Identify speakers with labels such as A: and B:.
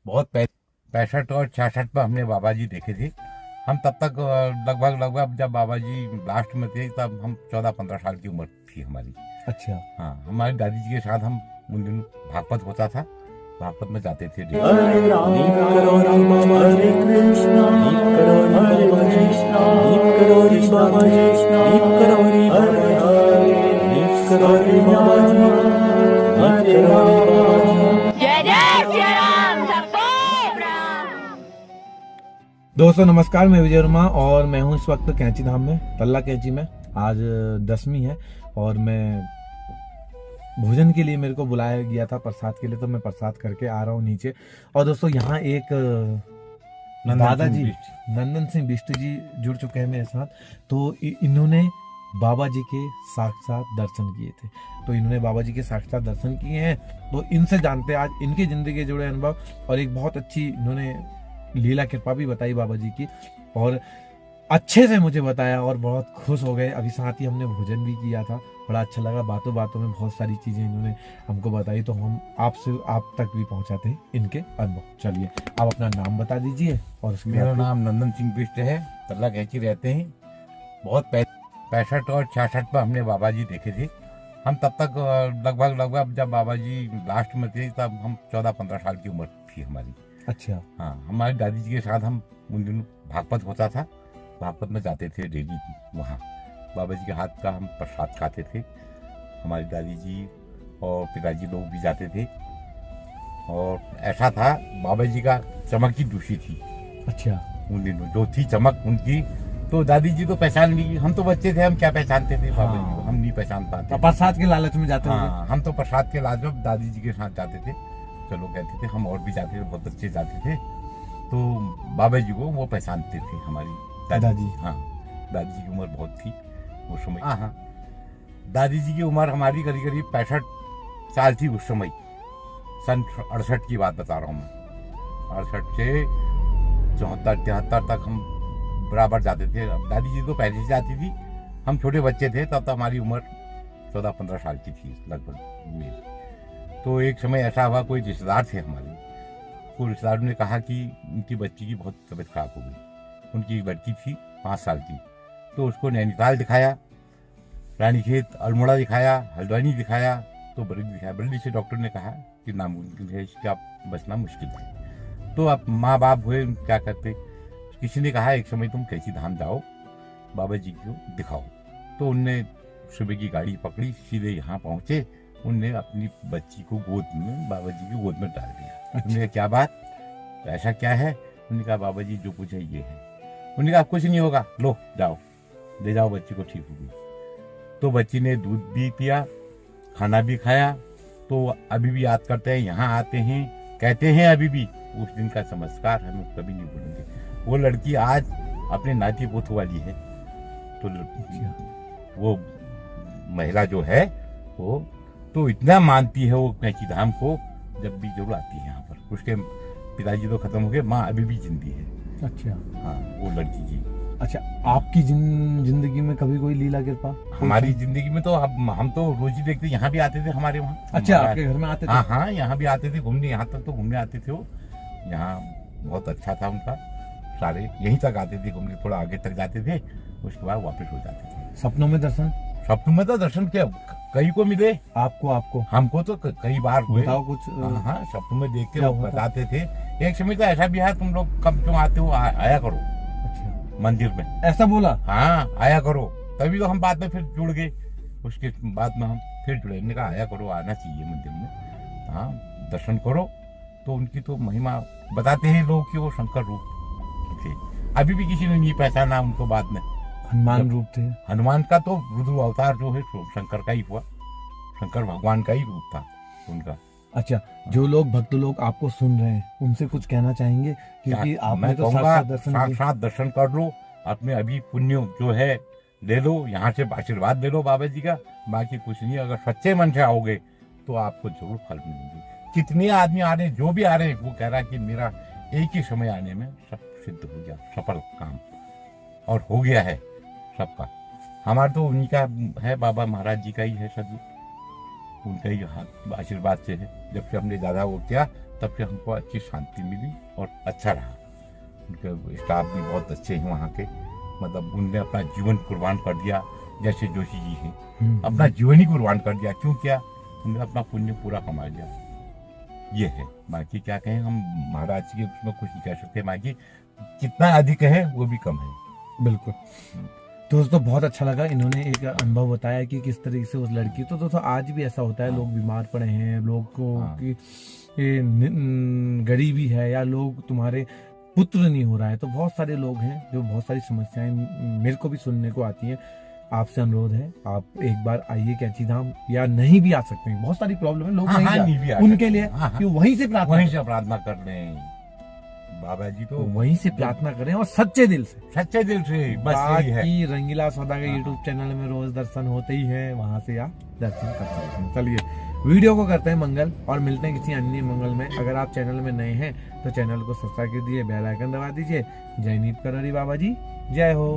A: बहुत 65 और 66 में हमने बाबा जी देखे थे। हम तब तक लगभग जब बाबा जी लास्ट में थे तब हम 14-15 साल की उम्र थी हमारी।
B: अच्छा।
A: हाँ, हमारे दादी जी के साथ हम उन दिनों भागवत होता था, भागवत में जाते थे डेली।
C: हरे राम हरे कृष्णा हरे कृष्णा कृष्णा कृष्णा हरे हरे हरे राम हरे राम।
D: जय जय श्री राम सबको प्रणाम।
B: दोस्तों नमस्कार, मैं विजय वर्मा और मैं हूं इस वक्त कैंची धाम में, तल्ला कैंची में। आज 10वीं है और मैं भोजन के लिए मेरे को बुलाया गया था प्रसाद के लिए, तो मैं प्रसाद करके आ रहा हूं नीचे। और दोस्तों यहाँ एक दादाजी नंदन सिंह बिष्ट जी जुड़ चुके हैं मेरे साथ। तो इन्होंने बाबा जी के साक्षात दर्शन किए थे, तो इन्होंने बाबा जी के साक्षात दर्शन किए हैं। तो इनसे जानते हैं आज इनकी जिंदगी के जुड़े अनुभव, और एक बहुत अच्छी इन्होंने लीला कृपा भी बताई बाबा जी की, और अच्छे से मुझे बताया और बहुत खुश हो गए। अभी साथ ही हमने भोजन भी किया था, बड़ा अच्छा लगा। बातों बातों में बहुत सारी चीजें इन्होंने हमको बताई, तो हम आप तक भी पहुंचाते हैं इनके अनुभव। चलिए आप अपना नाम बता दीजिए। और
A: मेरा नाम नंदन सिंह बिष्ट है, तल्ला कैंची रहते हैं। बहुत 65 और 66 में हमने बाबा जी देखे थे। हम तब तक लगभग जब बाबा जी लास्ट में थे तब हम 14-15 साल की उम्र थी हमारी।
B: अच्छा।
A: हाँ, हमारे दादी जी के साथ हम उन दिनों भागवत होता था, भागवत में जाते थे डेली। वहाँ बाबा जी के हाथ का हम प्रसाद खाते थे। हमारी दादी जी और पिताजी लोग भी जाते थे। और ऐसा था, बाबा जी का चमक की दूसरी थी
B: अच्छा।
A: उन दिनों, जो थी चमक उनकी, तो दादी जी तो पहचान ली। हम तो बच्चे थे, हम क्या पहचानते थे बाबा जी को, हम नहीं पहचान पाते।
B: प्रसाद के लालच में जाते होंगे।
A: हाँ, हम तो प्रसाद के लालच में दादी जी के साथ जाते थे। चलो कहते थे, हम और भी जाते थे, बहुत अच्छे जाते थे। तो बाबा जी को वो पहचानते थे हमारी दादी। हाँ, दादी जी की उम्र बहुत थी उस समय। हाँ, दादी जी की उम्र हमारी करीब 65 साल थी उस समय। सन 68 की बात बता रहा हूँ मैं। 68 से 74-73 तक हम बराबर जाते थे। दादी जी तो पहले से जाती थी, हम छोटे बच्चे थे, तब हमारी उम्र 14-15 साल की थी लगभग मेरी। तो एक समय ऐसा हुआ, कोई रिश्तेदार थे हमारे, कोई रिश्तेदार ने कहा कि उनकी बच्ची की बहुत तबीयत खराब हो गई। उनकी लड़की थी 5 साल की, तो उसको नैनीताल दिखाया, रानीखेत अल्मोड़ा दिखाया, हल्द्वानी दिखाया, तो बरेली दिखाया। बरेली से डॉक्टर ने कहा कि नामुमकिन है, इसका बचना मुश्किल है। तो अब माँ बाप हुए, क्या करते। किसी ने कहा एक समय तुम कैंची धाम जाओ, बाबा जी को दिखाओ। तो उनने सुबह की गाड़ी पकड़ी, सीधे यहाँ पहुंचे। उनने अपनी बच्ची को गोद में, बाबा जी की गोद में डाल दिया। उन्होंने कहा क्या बात, ऐसा क्या है। उन्होंने कहा बाबा जी जो कुछ है ये है। उन्होंने कहा कुछ नहीं होगा, लो जाओ, ले जाओ बच्ची को, ठीक होगी। तो बच्ची ने दूध भी पिया, खाना भी खाया। तो अभी भी याद करते हैं, यहाँ आते हैं, कहते हैं अभी भी उस दिन का चमत्कार हम कभी नहीं भूलेंगे। वो लड़की आज अपने नाती पोतों वाली है। तो वो महिला जो है वो तो इतना मानती है वो कैंची धाम को, जब भी जरूर आती है यहाँ पर। उसके पिताजी तो खत्म हो गए, माँ अभी भी जिंदी है।
B: अच्छा।
A: हाँ, वो लड़की जी।
B: अच्छा, आपकी जिंदगी में कभी कोई लीला कृपा?
A: हमारी जिंदगी में तो हम तो रोज ही देखते, यहाँ भी आते थे हमारे वहाँ।
B: अच्छा, आपके घर में आते थे?
A: हाँ हाँ, यहाँ भी आते थे घूमने, यहाँ तक तो घूमने आते थे वो। यहाँ बहुत अच्छा था उनका, सारे यहीं तक आते थे घूमने, थोड़ा आगे तक जाते थे, उसके बाद वापस हो जाते थे।
B: सपनों में दर्शन?
A: सपनों में तो दर्शन क्या कई को मिले।
B: आपको
A: हमको तो कई बार हुए।
B: बताओ कुछ।
A: हाँ, सपनों में देख के वो बताते थे। एक समय तो ऐसा भी है, तुम लोग कब क्यों आते हो, आया करो। अच्छा। मंदिर में ऐसा
B: बोला?
A: हाँ, आया करो। तभी तो हम बाद में फिर जुड़ गए, उसके बाद में हम फिर जुड़े। हमने कहा आया करो, आना चाहिए मंदिर में, हाँ दर्शन करो। तो उनकी तो महिमा बताते हैं लोग कि वो शंकर रूप थे। अभी भी किसी ने नहीं पहचाना उनको। बाद में
B: हनुमान रूप थे।
A: हनुमान का तो रुद्र अवतार जो है शंकर का ही हुआ, शंकर भगवान का ही रूप था उनका।
B: अच्छा, जो लोग भक्त लोग आपको सुन रहे हैं उनसे कुछ कहना चाहेंगे? क्योंकि आपने तो
A: साक्षात दर्शन कर लो, अपने अभी पुण्य जो है ले लो, यहाँ से आशीर्वाद ले लो बाबा जी का। बाकी कुछ नहीं, अगर सच्चे मन से आओगे तो आपको जरूर फल मिलेंगे। कितने आदमी आ रहे हैं, जो भी आ रहे हैं, वो कह रहा है कि मेरा एक ही समय आने में सब सिद्ध हो गया, सफल काम और हो गया है सबका। हमारा तो उन्हीं का है, बाबा महाराज जी का ही है सभी, उनका ही हाथ आशीर्वाद से है। जब से हमने ज्यादा वो किया तब से हमको अच्छी शांति मिली और अच्छा रहा। उनके स्टाफ भी बहुत अच्छे हैं वहाँ के, मतलब उनने अपना जीवन कुर्बान कर दिया। जैसे जोशी जी हैं, अपना जीवन ही कुर्बान कर दिया। क्यों किया? उन्होंने अपना पुण्य पूरा कमा लिया। ये है, बाकी क्या कहें हम, महाराज जी के उसमें कुछ नहीं कह सकते। बाकी जितना अधिक है वो भी कम है।
B: बिल्कुल। दोस्तों बहुत अच्छा लगा, इन्होंने एक अनुभव बताया कि किस तरीके से उस लड़की, तो दोस्तों आज भी ऐसा होता है, लोग बीमार पड़े हैं, लोग को की गरीबी है, या लोग तुम्हारे पुत्र नहीं हो रहा है, तो बहुत सारे लोग हैं जो बहुत सारी समस्याएं मेरे को भी सुनने को आती हैं। आपसे अनुरोध है, आप एक बार आइए कैंची धाम, या नहीं भी आ सकते हैं, बहुत सारी प्रॉब्लम है, लोग नहीं भी उनके लिए कि वहीं से
A: प्रार्थना कर लें बाबा जी, तो
B: वहीं से प्रार्थना करें और सच्चे दिल से,
A: बस यही है।
B: बाकी रंगीला सौदा के यूट्यूब चैनल में रोज दर्शन होते ही है, वहां से आप दर्शन कर सकते हैं। चलिए वीडियो को करते हैं मंगल और मिलते हैं किसी अन्य मंगल में। अगर आप चैनल में नए हैं तो चैनल को सब्सक्राइब कीजिए, बेल आइकन दबा दीजिए। जय नीप करोरी बाबा जी, जय हो।